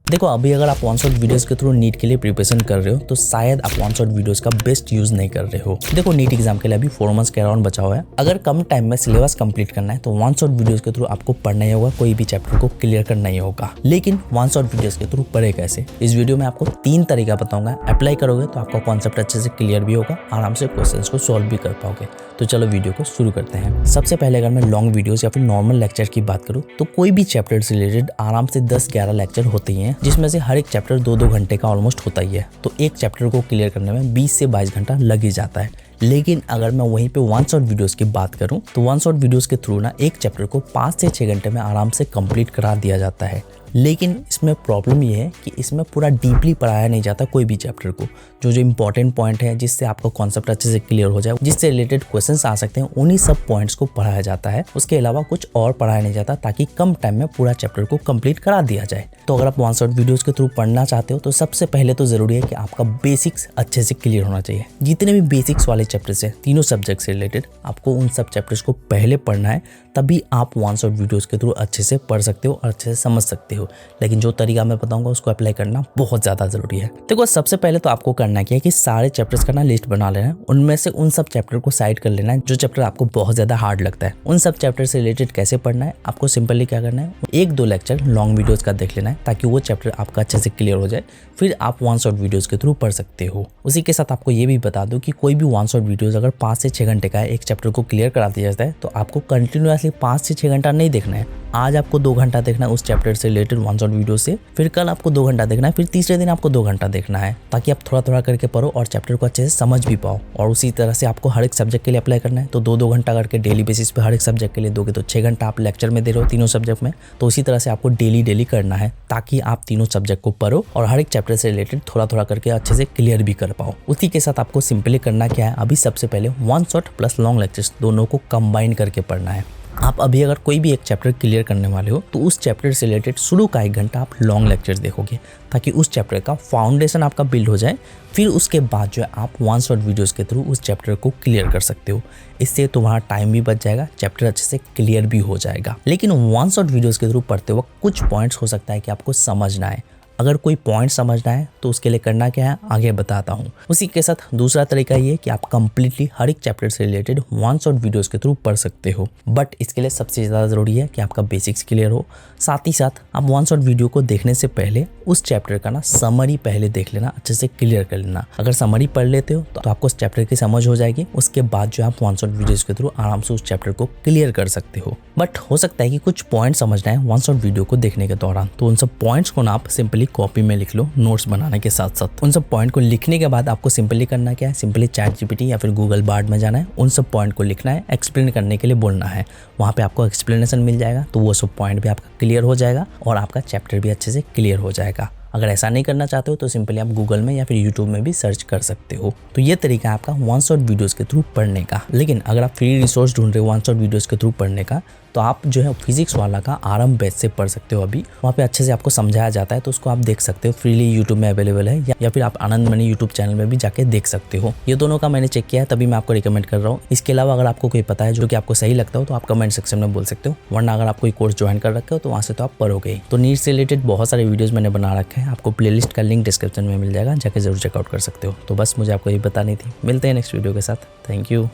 देखो अभी अगर आप वन शॉट वीडियोस के थ्रू नीट के लिए प्रिपरेशन कर रहे हो तो शायद आप वन शॉट वीडियोस का बेस्ट यूज नहीं कर रहे हो। देखो नीट एग्जाम के लिए अभी 4 मंथ्स के अराउंड बचा हुआ है। अगर कम टाइम में सिलेबस कंप्लीट करना है तो वन शॉट वीडियोस के थ्रू आपको पढ़ना ही होगा, कोई भी चैप्टर को क्लियर करना ही होगा। लेकिन वन शॉट वीडियोस के थ्रू पढ़े कैसे, इस वीडियो में आपको 3 तरीका बताऊंगा। अप्लाई करोगे तो आपका कॉन्सेप्ट अच्छे से क्लियर भी होगा, आराम से क्वेश्चन को सॉल्व भी कर पाओगे। तो चलो वीडियो को शुरू करते हैं। सबसे पहले अगर मैं लॉन्ग वीडियोस या फिर नॉर्मल लेक्चर की बात करूँ तो कोई भी चैप्टर से रिलेटेड आराम से 10-11 लेक्चर होते ही हैं, जिसमें से हर एक चैप्टर 2-2 घंटे का ऑलमोस्ट होता ही है। तो एक चैप्टर को क्लियर करने में 20 से 22 घंटा लग ही जाता है। लेकिन अगर मैं वहीं पे वन शॉट वीडियोस की बात करूं तो वन शॉट वीडियोस के थ्रू ना एक चैप्टर को 5 से 6 घंटे में आराम से कंप्लीट करा दिया जाता है। लेकिन इसमें प्रॉब्लम ये है कि इसमें पूरा डीपली पढ़ाया नहीं जाता कोई भी चैप्टर को। जो जो इंपॉर्टेंट पॉइंट है जिससे आपका कॉन्सेप्ट अच्छे से क्लियर हो जाए, जिससे रिलेटेड क्वेश्चंस आ सकते हैं, उन्हीं सब पॉइंट्स को पढ़ाया जाता है। उसके अलावा कुछ और पढ़ाया नहीं जाता ताकि कम टाइम में पूरा चैप्टर को कंप्लीट करा दिया जाए। तो अगर आप वन शॉट वीडियोस के थ्रू पढ़ना चाहते हो तो सबसे पहले तो जरूरी है कि आपका बेसिक्स अच्छे से क्लियर होना चाहिए। जितने भी बेसिक्स वाले चैप्टर्स हैं तीनों सब्जेक्ट से रिलेटेड, आपको उन सब चैप्टर्स को पहले पढ़ना है, तभी आप वन शॉट वीडियोस के थ्रू अच्छे से पढ़ सकते हो और अच्छे से समझ सकते हो। लेकिन जो तरीका मैं बताऊंगा उसको अप्लाई करना बहुत ज्यादा जरूरी है। देखो सबसे पहले तो आपको करना क्या है कि सारे चैप्टर्स का ना लिस्ट बना लेना है। उनमें से उन सब चैप्टर को साइड कर लेना है जो चैप्टर आपको बहुत ज्यादा हार्ड लगता है। उन सब चैप्टर से रिलेटेड कैसे पढ़ना है, आपको सिंपली क्या करना है, 1-2 लेक्चर लॉन्ग वीडियोस का देख लेना है ताकि वो चैप्टर आपका अच्छे से क्लियर हो जाए। फिर आप वन शॉट वीडियोस के थ्रू पढ़ सकते हो। उसी के साथ आपको ये भी बता दूं कि कोई भी वन शॉट वीडियोस अगर 5 से 6 घंटे का है, एक चैप्टर को क्लियर करा दिया जाता है, तो आपको कंटिन्यूअसली 5 से 6 घंटा नहीं देखना है। आज आपको 2 घंटा देखना है उस चैप्टर से रिलेटेड वन शॉट वीडियो से, फिर कल आपको 2 घंटा देखना है, फिर तीसरे दिन आपको 2 घंटा देखना है, ताकि आप थोड़ा थोड़ा करके पढ़ो और चैप्टर को अच्छे से समझ भी पाओ। और उसी तरह से आपको हर एक सब्जेक्ट के लिए अप्लाई करना है। तो 2-2 घंटा करके डेली बेसिस पे हर एक सब्जेक्ट के लिए दोगे तो 6 घंटा आप लेक्चर में दे रहे हो तीनों सब्जेक्ट में। तो उसी तरह से आपको डेली करना है ताकि आप तीनों सब्जेक्ट को पढ़ो और हर एक चैप्टर से रिलेटेड थोड़ा थोड़ा करके अच्छे से क्लियर भी कर पाओ। उसी के साथ आपको सिंपली करना क्या है, अभी सबसे पहले one shot plus long lectures दोनों को कंबाइन करके पढ़ना है। आप अभी अगर कोई भी एक चैप्टर क्लियर करने वाले हो तो उस चैप्टर से रिलेटेड शुरू का 1 घंटा आप लॉन्ग लेक्चर्स देखोगे ताकि उस चैप्टर का फाउंडेशन आपका बिल्ड हो जाए। फिर उसके बाद जो है आप वन शॉट वीडियोस के थ्रू उस चैप्टर को क्लियर कर सकते हो। इससे तुम्हारा टाइम भी बच जाएगा, चैप्टर अच्छे से क्लियर भी हो जाएगा। लेकिन वन शॉट वीडियोस के थ्रू पढ़ते वक्त कुछ पॉइंट्स हो सकता है कि आपको समझ ना आए। अगर कोई पॉइंट समझना है तो उसके लिए करना क्या है आगे बताता हूँ। उसी के साथ दूसरा तरीका ये कि आप कंप्लीटली हर एक चैप्टर से रिलेटेड वन शॉट वीडियोस के थ्रू पढ़ सकते हो। बट इसके लिए सबसे ज़्यादा ज़रूरी है कि आपका बेसिक्स क्लियर हो। साथ ही साथ आप वन शॉट वीडियो को देखने से पहले उस चैप्टर का ना समरी पहले देख लेना, अच्छे से क्लियर कर लेना। अगर समरी पढ़ लेते हो तो आपको उस चैप्टर की समझ हो जाएगी। उसके बाद जो आप वन शॉट वीडियोस के थ्रू आराम से उस चैप्टर को क्लियर कर सकते हो। बट हो सकता है कि कुछ पॉइंट समझना है वन शॉट वीडियो को देखने के दौरान, तो उन सब पॉइंट्स को ना आप सिंपली कॉपी में लिख लो नोट्स बनाने के साथ साथ। उन सब पॉइंट को लिखने के बाद आपको सिंपली करना क्या है, सिंपली ChatGPT या फिर गूगल बार्ड में जाना है, उन सब पॉइंट को लिखना है, एक्सप्लेन करने के लिए बोलना है। वहाँ पे आपको एक्सप्लेनेशन मिल जाएगा, तो वो सब पॉइंट भी आपका क्लियर हो जाएगा और आपका चैप्टर भी अच्छे से क्लियर हो जाएगा। अगर ऐसा नहीं करना चाहते हो तो सिंपली आप गूगल में या फिर यूट्यूब में भी सर्च कर सकते हो। तो ये तरीका है आपका वन शॉट वीडियोस के थ्रू पढ़ने का। लेकिन अगर आप फ्री रिसोर्स ढूंढ रहे हो वन शॉट वीडियोस के थ्रू पढ़ने का, तो आप जो है फिजिक्स वाला का आरंभ बैच से पढ़ सकते हो। अभी वहाँ पे अच्छे से आपको समझाया जाता है, तो उसको आप देख सकते हो, फ्रीली यूट्यूब में अवेलेबल है, या फिर आप आनंद मणि यूट्यूब चैनल में भी जाके देख सकते हो। ये दोनों का मैंने चेक किया है, तभी मैं आपको रिकमेंड कर रहा हूँ। इसके अलावा अगर आपको कोई पता है जो कि आपको सही लगता हो तो आप कमेंट सेक्शन में बोल सकते हो, वरना अगर आप कोई कोर्स ज्वाइन कर रखे हो तो वहाँ से तो आप पढ़ोगे। तो नीट से रिलेटेड बहुत सारे वीडियोज मैंने बना रखे हैं, आपको प्लेलिस्ट का लिंक डिस्क्रिप्शन में मिल जाएगा, जाके जरूर चेकआउट कर सकते हो। तो बस मुझे आपको ये बतानी थी। मिलते हैं नेक्स्ट वीडियो के साथ। Thank you.